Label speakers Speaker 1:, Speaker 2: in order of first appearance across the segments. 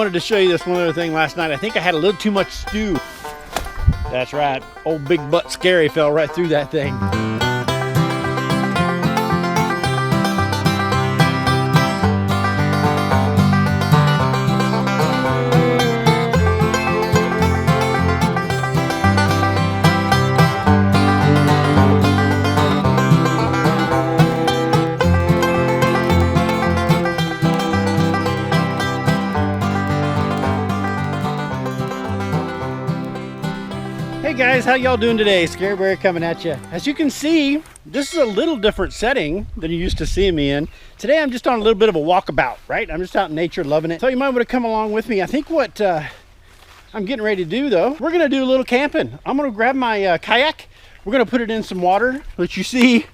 Speaker 1: wanted to show you this one other thing last night. I think I had a little too much stew. That's right. Old big butt Scary fell right through that thing. Hey guys, how y'all doing today? Scary Bear coming at you. As you can see, this is a little different setting than you're used to seeing me in. Today I'm just on a little bit of a walkabout, right? I'm just out in nature, loving it. So you might want to come along with me. I think what I'm getting ready to do though, we're gonna do a little camping. I'm gonna grab my kayak. We're gonna put it in some water, which you see,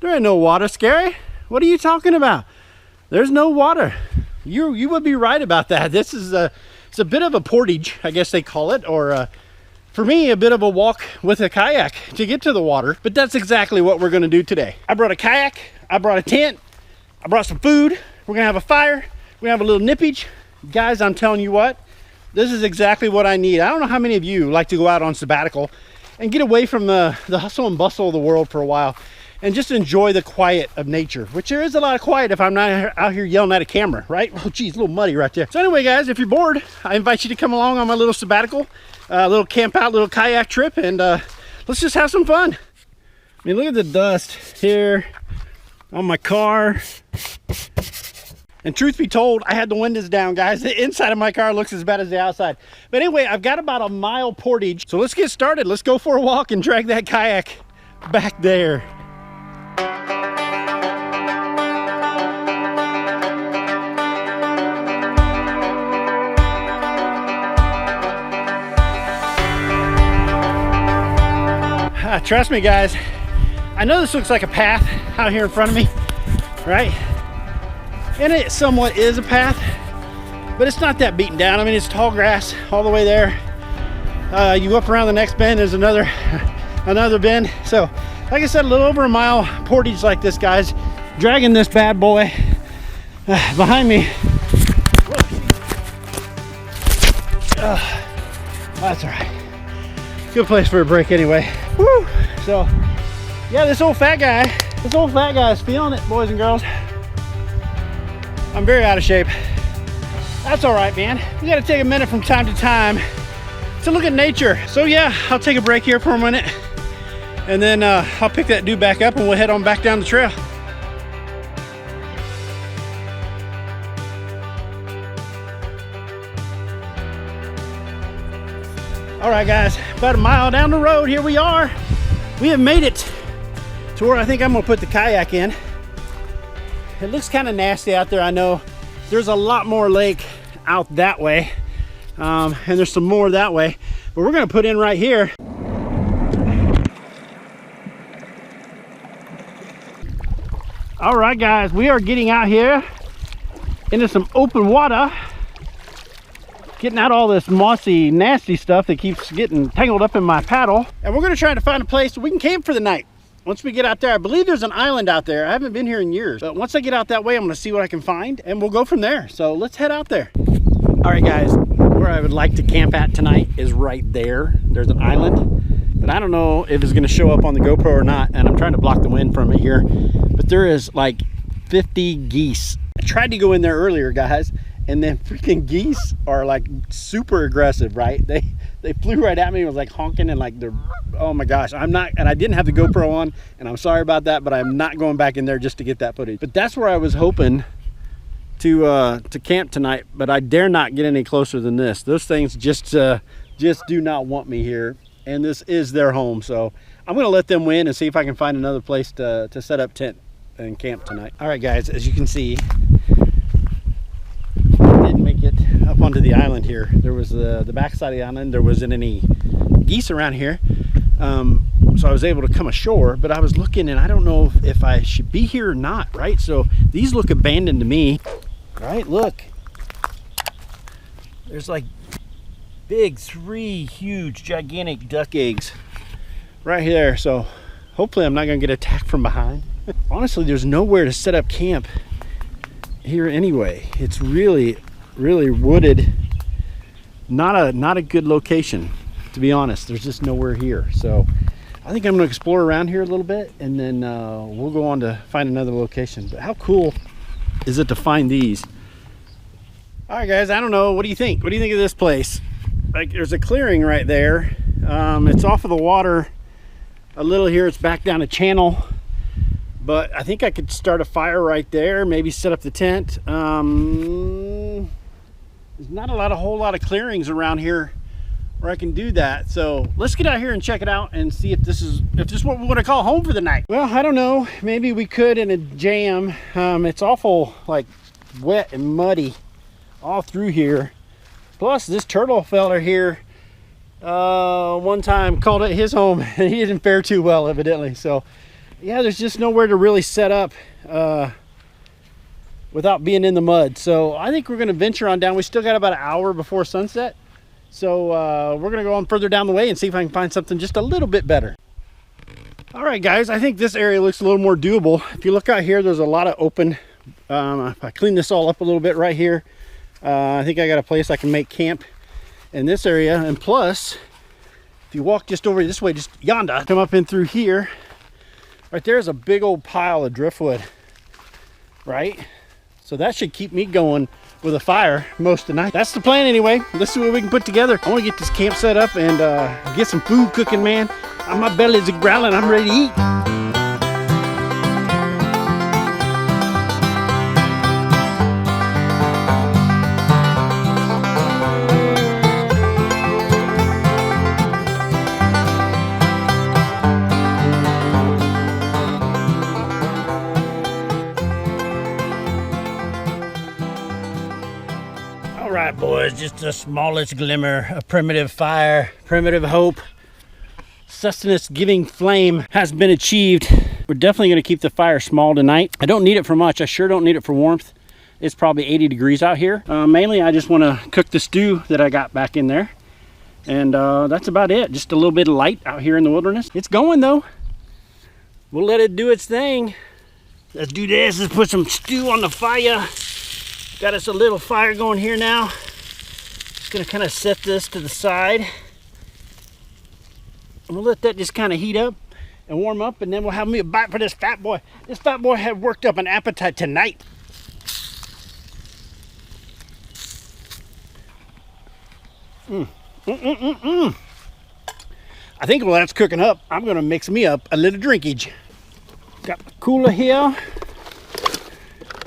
Speaker 1: there ain't no water, Scary. What are you talking about? There's no water. You would be right about that. This is it's a bit of a portage, I guess they call it, or for me, a bit of a walk with a kayak to get to the water, but that's exactly what we're gonna do today. I brought a kayak, I brought a tent, I brought some food, we're gonna have a fire, we're gonna have a little nippage. Guys, I'm telling you what, this is exactly what I need. I don't know how many of you like to go out on sabbatical and get away from the hustle and bustle of the world for a while and just enjoy the quiet of nature, which there is a lot of quiet if I'm not out here yelling at a camera, right? Oh geez, a little muddy right there. So anyway, guys, if you're bored, I invite you to come along on my little sabbatical, little camp out, little kayak trip, and let's just have some fun. I mean, look at the dust here on my car. And truth be told, I had the windows down, guys. The inside of my car looks as bad as the outside. But anyway, I've got about a mile portage. So let's get started. Let's go for a walk and drag that kayak back there. Trust me, guys, I know this looks like a path out here in front of me, right? And it somewhat is a path, but it's not that beaten down. I mean, it's tall grass all the way there. You go up around the next bend, there's another bend. So, like I said, a little over a mile portage like this, guys. Dragging this bad boy behind me. That's all right. Good place for a break anyway. Woo! So, yeah, this old fat guy is feeling it, boys and girls. I'm very out of shape. That's all right, man. We gotta take a minute from time to time to look at nature. So yeah, I'll take a break here for a minute, and then I'll pick that dude back up and we'll head on back down the trail. All right, guys, about a mile down the road, here we are. We have made it to where I think I'm gonna put the kayak in. It looks kind of nasty out there, I know. There's a lot more lake out that way, and there's some more that way, but we're gonna put in right here. All right, guys, we are getting out here into some open water, getting out all this mossy, nasty stuff that keeps getting tangled up in my paddle. And we're gonna try to find a place we can camp for the night. Once we get out there, I believe there's an island out there. I haven't been here in years, but once I get out that way, I'm gonna see what I can find and we'll go from there. So let's head out there. All right, guys, where I would like to camp at tonight is right there. There's an island, but I don't know if it's gonna show up on the GoPro or not, and I'm trying to block the wind from it here, but there is like 50 geese. I tried to go in there earlier, guys, and then freaking geese are like super aggressive, right? They flew right at me and was like honking and like they're, oh my gosh, I'm not, and I didn't have the GoPro on, and I'm sorry about that, but I'm not going back in there just to get that footage. But that's where I was hoping to camp tonight, but I dare not get any closer than this. Those things just do not want me here, and this is their home. So I'm gonna let them win and see if I can find another place to set up tent and camp tonight. All right, guys, as you can see, didn't make it up onto the island here. There was the backside of the island. There wasn't any geese around here, so I was able to come ashore, but I was looking and I don't know if I should be here or not, right? So these look abandoned to me, right? Look, there's like big 3 huge gigantic duck eggs right here. So hopefully I'm not gonna get attacked from behind. Honestly, there's nowhere to set up camp here anyway. It's really really wooded. Not a good location, to be honest. There's just nowhere here. So I think I'm gonna explore around here a little bit, and then we'll go on to find another location. But how cool is it to find these? All right, guys, I don't know. What do you think? What do you think of this place? Like, there's a clearing right there. It's off of the water a little here. It's back down a channel, but I think I could start a fire right there, maybe set up the tent. There's not a whole lot of clearings around here where I can do that. So let's get out here and check it out and see if this is what we want to call home for the night. Well, I don't know. Maybe we could in a jam. It's awful like wet and muddy all through here. Plus this turtle fella here one time called it his home and he didn't fare too well, evidently. So yeah, there's just nowhere to really set up without being in the mud. So I think we're going to venture on down. We still got about an hour before sunset. So we're going to go on further down the way and see if I can find something just a little bit better. All right, guys, I think this area looks a little more doable. If you look out here, there's a lot of open. If I clean this all up a little bit right here, I think I got a place I can make camp in this area. And plus, if you walk just over this way, just yonder, come up in through here, right there's a big old pile of driftwood, right? So that should keep me going with a fire most of the night. That's the plan anyway. Let's see what we can put together. I want to get this camp set up and get some food cooking, man. My belly's growling. I'm ready to eat. Boys, just the smallest glimmer of primitive fire, primitive hope, sustenance giving flame has been achieved. We're definitely going to keep the fire small tonight. I don't need it for much. I sure don't need it for warmth. It's probably 80 degrees out here. Mainly I just want to cook the stew that I got back in there, and that's about it. Just a little bit of light out here in the wilderness. It's going though. We'll let it do its thing. Let's do this. Let's put some stew on the fire. Got us a little fire going here now. Just gonna kind of set this to the side. And we'll let that just kind of heat up and warm up, and then we'll have me a bite for this fat boy. This fat boy had worked up an appetite tonight. I think while that's cooking up, I'm gonna mix me up a little drinkage. Got the cooler here.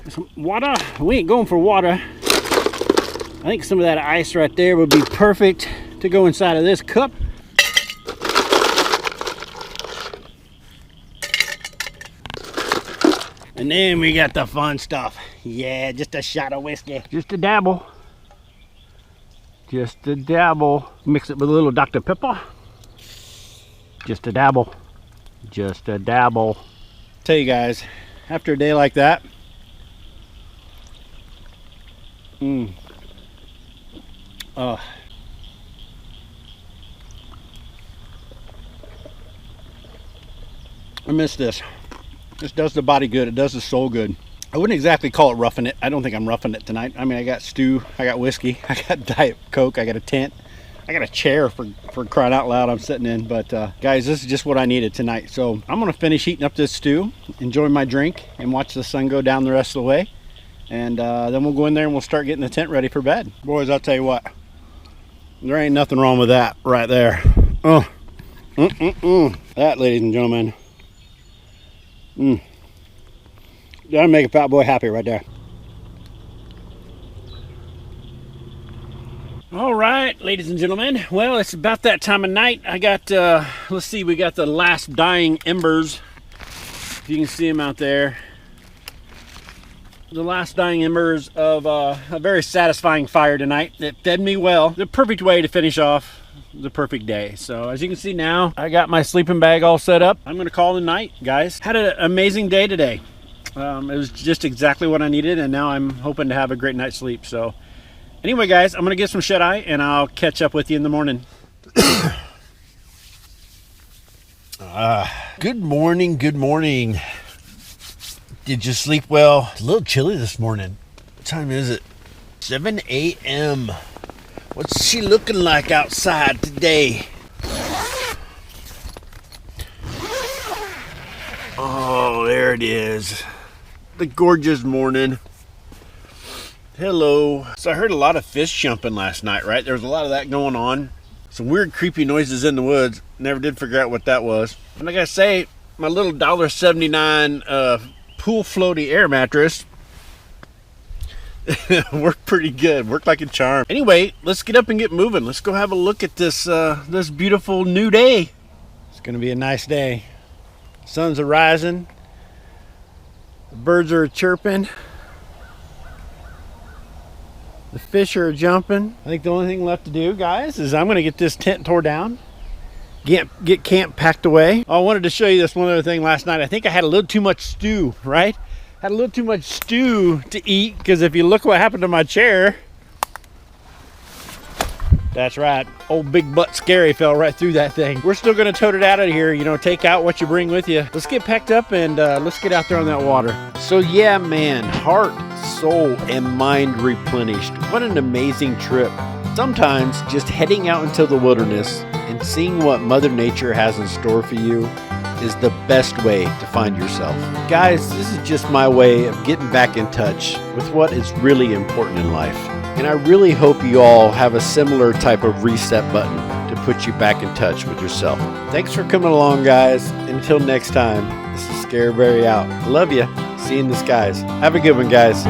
Speaker 1: Some water. We ain't going for water. I think some of that ice right there would be perfect to go inside of this cup. And then we got the fun stuff. Yeah, just a shot of whiskey. Just a dabble. Just a dabble. Mix it with a little Dr. Pepper. Just a dabble. Just a dabble. Tell you guys, after a day like that, I miss this. This does the body good. It does the soul good. I wouldn't exactly call it roughing it. I don't think I'm roughing it tonight. I mean, I got stew, I got whiskey, I got Diet Coke, I got a tent, I got a chair for crying out loud I'm sitting in. But guys, this is just what I needed tonight. So I'm gonna finish heating up this stew, enjoy my drink, and watch the sun go down the rest of the way. And then we'll go in there and we'll start getting the tent ready for bed. Boys, I'll tell you what, there ain't nothing wrong with that right there. That, ladies and gentlemen, that'll make a fat boy happy right there. All right, ladies and gentlemen, well, it's about that time of night. I got let's see, we got the last dying embers, if you can see them out there. The last dying embers of a very satisfying fire tonight. It fed me well. The perfect way to finish off the perfect day. So as you can see now, I got my sleeping bag all set up. I'm gonna call it a night, guys. Had an amazing day today. It was just exactly what I needed, and now I'm hoping to have a great night's sleep. So anyway, guys, I'm gonna get some shut-eye and I'll catch up with you in the morning.
Speaker 2: Good morning, good morning. Did you sleep well? It's a little chilly this morning. What time is it? 7 a.m. What's she looking like outside today? Oh, there it is. The gorgeous morning. Hello. So I heard a lot of fish jumping last night, right? There was a lot of that going on. Some weird creepy noises in the woods. Never did figure out what that was. And I gotta say, my little $1.79 pool floaty air mattress worked pretty good. Worked like a charm. Anyway, let's get up and get moving. Let's go have a look at this this beautiful new day.
Speaker 1: It's gonna be a nice day. Sun's a rising. The birds are chirping. The fish are jumping. I think the only thing left to do, guys, is I'm gonna get this tent tore down. Get camp packed away. Oh, I wanted to show you this one other thing last night. I think I had a little too much stew, right? Had a little too much stew to eat, because if you look what happened to my chair. That's right, old big butt Scary fell right through that thing. We're still gonna tote it out of here, you know, take out what you bring with you. Let's get packed up and let's get out there on that water. So yeah, man, heart, soul, and mind replenished. What an amazing trip. Sometimes just heading out into the wilderness and seeing what Mother Nature has in store for you is the best way to find yourself. Guys, this is just my way of getting back in touch with what is really important in life. And I really hope you all have a similar type of reset button to put you back in touch with yourself. Thanks for coming along, guys. Until next time, this is Scareberry out. I love you. See you in the skies. Have a good one, guys.